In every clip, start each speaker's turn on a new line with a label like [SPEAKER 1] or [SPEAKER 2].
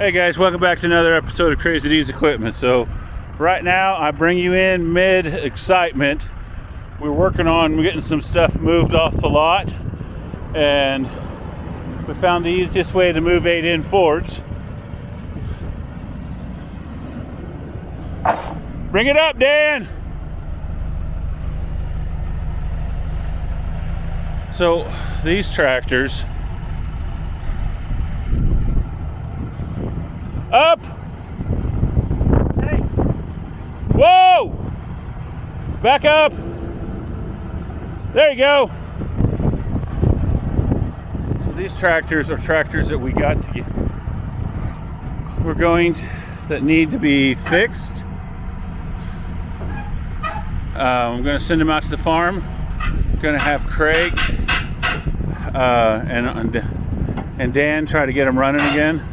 [SPEAKER 1] Hey guys, welcome back to another episode of Crazy D's Equipment. So right now I bring you in mid excitement. We're working on getting some stuff moved off the lot, and we found the easiest way to move 8N Fords. Bring it up, Dan! So these tractors up. Hey. Whoa! Back up. There you go. So these tractors are tractors that we got to get. That need to be fixed. I'm going to send them out to the farm. I'm going to have Craig and Dan try to get them running again.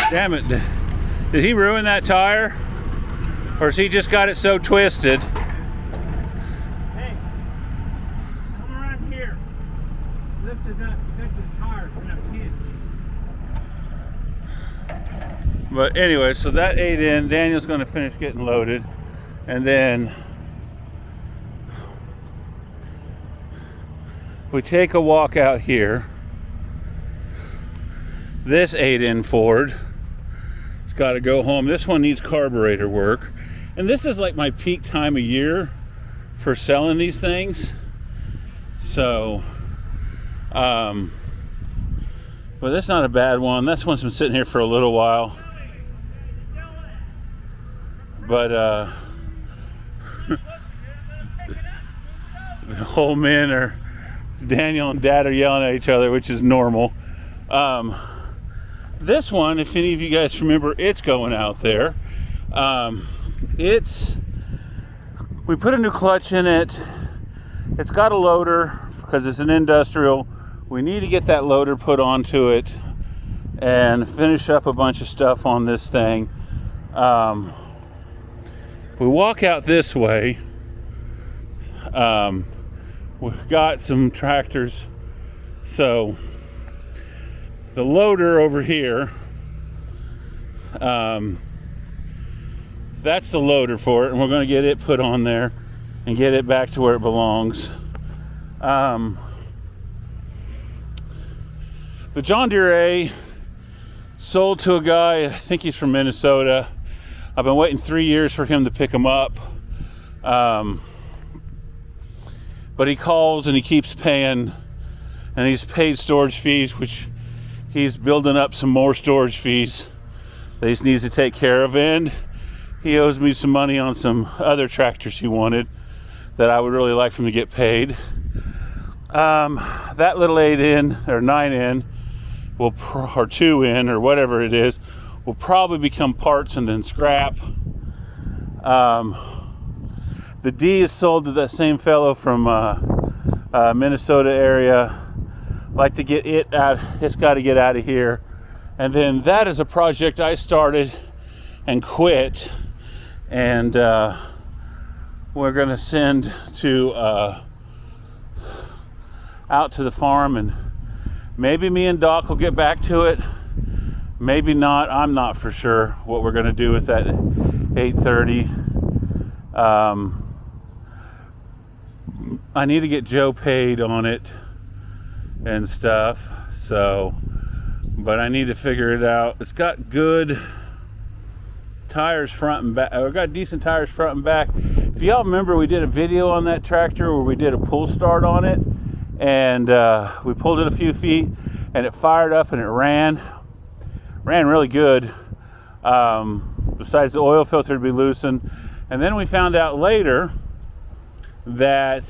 [SPEAKER 1] Damn it, did he ruin that tire? Or has he just got it so twisted?
[SPEAKER 2] Hey, come around here. Lift it up, lift the tire from that pin.
[SPEAKER 1] But anyway, so that 8N, Daniel's gonna finish getting loaded. And then we take a walk out here. This 8N Ford, it's got to go home. This one needs carburetor work, and this is like my peak time of year for selling these things. So but that's not a bad one. This one's been sitting here for a little while, but the whole men are, Daniel and Dad are yelling at each other, which is normal. This one, if any of you guys remember, it's going out there. We put a new clutch in it. It's got a loader because it's an industrial. We need to get that loader put onto it and finish up a bunch of stuff on this thing. If we walk out this way, we've got some tractors. So the loader over here, that's the loader for it, and we're going to get it put on there and get it back to where it belongs. The John Deere A sold to a guy, I think he's from Minnesota. I've been waiting 3 years for him to pick him up. But he calls and he keeps paying, and he's paid storage fees, which he's building up some more storage fees that he needs to take care of, and he owes me some money on some other tractors he wanted that I would really like for him to get paid. That little 8N or 9N or 2N or whatever it is will probably become parts and then scrap. The D is sold to that same fellow from Minnesota area. Like to get it out, it's got to get out of here. And then that is a project I started and quit, and we're gonna send to out to the farm, and maybe me and Doc will get back to it, maybe not. I'm not for sure what we're gonna do with that 830. I need to get Joe paid on it and stuff, so, but I need to figure it out. It's got good tires front and back. We've got decent tires front and back. If y'all remember, we did a video on that tractor where we did a pull start on it, and we pulled it a few feet and it fired up and it ran really good. Besides the oil filter to be loosened. And then we found out later that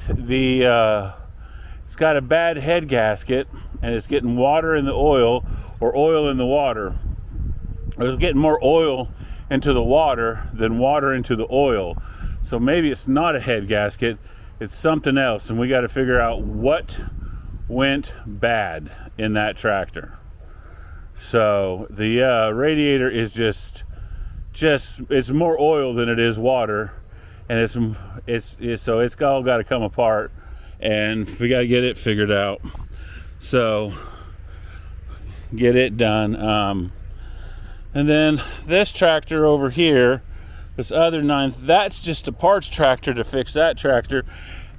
[SPEAKER 1] it's got a bad head gasket, and it's getting water in the oil or oil in the water. It was getting more oil into the water than water into the oil. So maybe it's not a head gasket, it's something else, and we got to figure out what went bad in that tractor. So the radiator is just it's more oil than it is water, and it's so it's all got to come apart, and we got to get it figured out. So get it done. And then this tractor over here, this other 9, that's just a parts tractor to fix that tractor,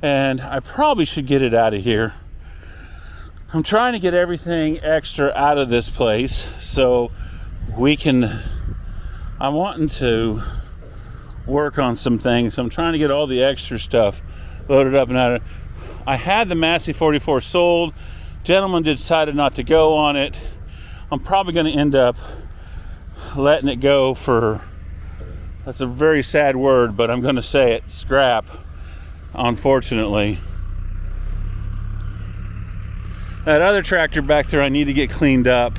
[SPEAKER 1] and I probably should get it out of here. I'm trying to get everything extra out of this place so we can, I'm wanting to work on some things. I'm trying to get all the extra stuff loaded up and out of. I had the Massey 44 sold. Gentleman decided not to go on it. I'm probably going to end up letting it go for, that's a very sad word, but I'm going to say it, scrap, unfortunately. That other tractor back there I need to get cleaned up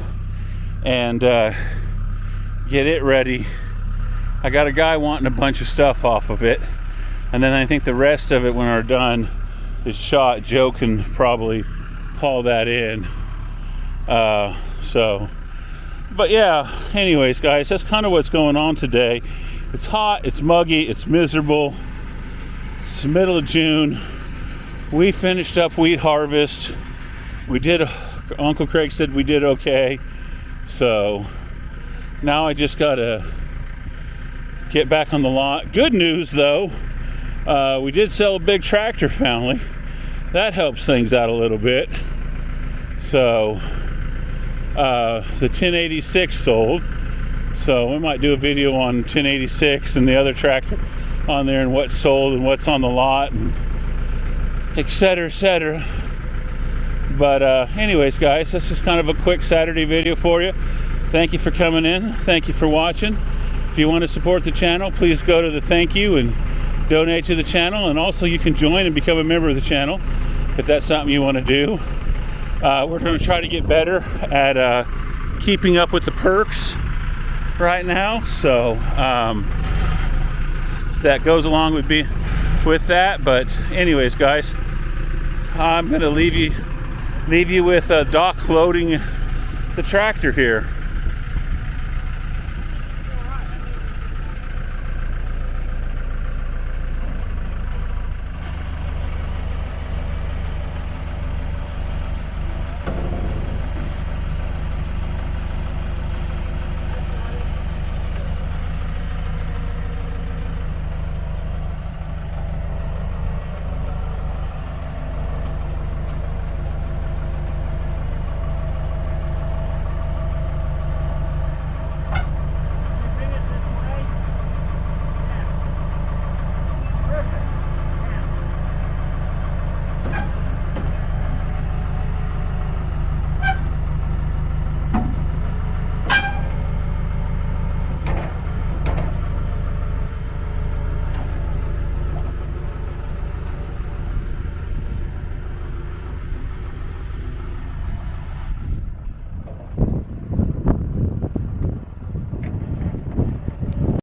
[SPEAKER 1] and get it ready. I got a guy wanting a bunch of stuff off of it, and then I think the rest of it, when we're done, is shot. Joe can probably haul that in. But yeah, anyways guys, that's kind of what's going on today. It's hot, it's muggy, it's miserable. It's the middle of June. We finished up wheat harvest. We did, Uncle Craig said we did okay. So now I just gotta get back on the lot. Good news though, we did sell a big tractor finally. That helps things out a little bit. So the 1086 sold. So we might do a video on 1086 and the other tractor on there and what's sold and what's on the lot, and et cetera, et cetera. But anyways guys, this is kind of a quick Saturday video for you. Thank you for coming in. Thank you for watching. If you want to support the channel, please go to the thank you and donate to the channel, and also you can join and become a member of the channel if that's something you want to do. We're going to try to get better at keeping up with the perks right now, so that goes along with that. But anyways guys, I'm going to leave you with Doc loading the tractor here.